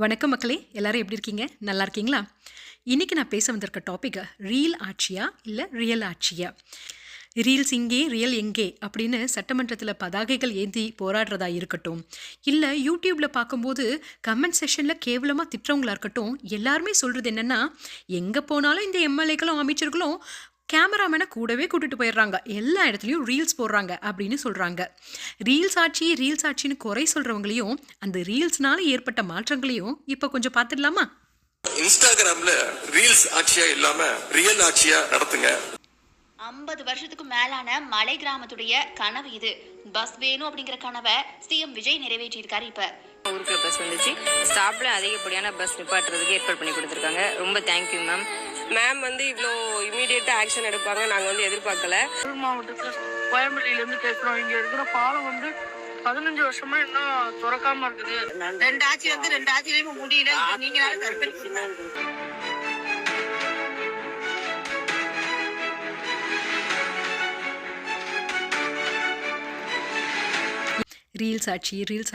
வணக்கம் மக்களே, எல்லாரும் எப்படி இருக்கீங்க? நல்லா இருக்கீங்களா? இன்னைக்கு நான் பேச வந்திருக்க டாபிக் ரீல் ஆட்சியா இல்லை ரியல் ஆட்சியா? ரீல்ஸ் இங்கே ரியல் எங்கே அப்படின்னு சட்டமன்றத்தில் பதாகைகள் ஏந்தி போராடுறதா இருக்கட்டும், இல்லை யூடியூப்பில் பார்க்கும்போது கமெண்ட் செஷனில் கேவலமாக திட்டுறவங்களா இருக்கட்டும், எல்லாருமே சொல்கிறது என்னென்னா, எங்கே போனாலும் இந்த எம்எல்ஏக்களும் அமைச்சர்களும் கேமராமேனை கூடவே கூட்டிட்டு போயிடுறாங்க, எல்லா இடத்துலையும் ரீல்ஸ் போடுறாங்க அப்படின்னு சொல்கிறாங்க. ரீல்ஸ் ஆட்சின்னு குறை சொல்கிறவங்களையும் அந்த ரீல்ஸ்னால ஏற்பட்ட மாற்றங்களையும் இப்போ கொஞ்சம் பார்த்துடலாமா? இன்ஸ்டாகிராம்ல ரீல்ஸ் ஆட்சியா இல்லாம ரியல் ஆட்சியா நடத்துங்க. 50 வருஷத்துக்கு மேலான மலை கிராமத்துடைய கனவு இது. பஸ் வேணும் அப்படிங்கிற கனவை சிஎம் விஜய் நிறைவேற்றியிருக்காரு. இப்ப ஊருக்குள்ள பஸ் வந்துச்சு, ஸ்டாப்ல அதிகப்படியான பஸ் நிப்பாட்டுறதுக்கு ஏற்பாடு பண்ணி கொடுத்துருக்காங்க. ரொம்ப தேங்க்யூ மேம். மேம் இவ்வளோ இமீடியட்டா ஆக்ஷன் எடுப்பாங்க நாங்கள் எதிர்பார்க்கல. மாவட்டத்தில் கோயம்பேட்டிலேருந்து பேசுகிறோம். இங்கே இருக்கிற பாலம் 15 வருஷமா இன்னும் திறக்காம இருக்குது. 2 ஆட்சி 2 ஆட்சியிலையும் முடியல. நீங்க ரீல்ஸ்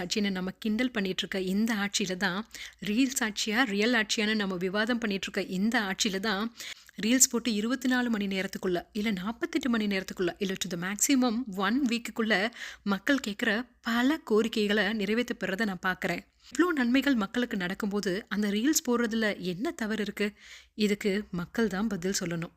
ஆட்சின்னு நம்ம கிண்டல் பண்ணிகிட்ருக்க இந்த ஆட்சியில் தான், ரீல்ஸ் ஆட்சியா ரியல் ஆட்சியான்னு நம்ம விவாதம் பண்ணிகிட்ருக்க இந்த ஆட்சியில் தான் ரீல்ஸ் போட்டு 24 மணி நேரத்துக்குள்ளே இல்லை 48 மணி நேரத்துக்குள்ளே இல்லை டு த மேக்ஸிமம் 1 வீக்குக்குள்ளே மக்கள் கேட்குற பல கோரிக்கைகளை நிறைவேற்ற பெறதை நான் பார்க்குறேன். இவ்வளோ நன்மைகள் மக்களுக்கு நடக்கும்போது அந்த ரீல்ஸ் போடுறதுல என்ன தவறு இருக்குது? இதுக்கு மக்கள் தான் பதில் சொல்லணும்.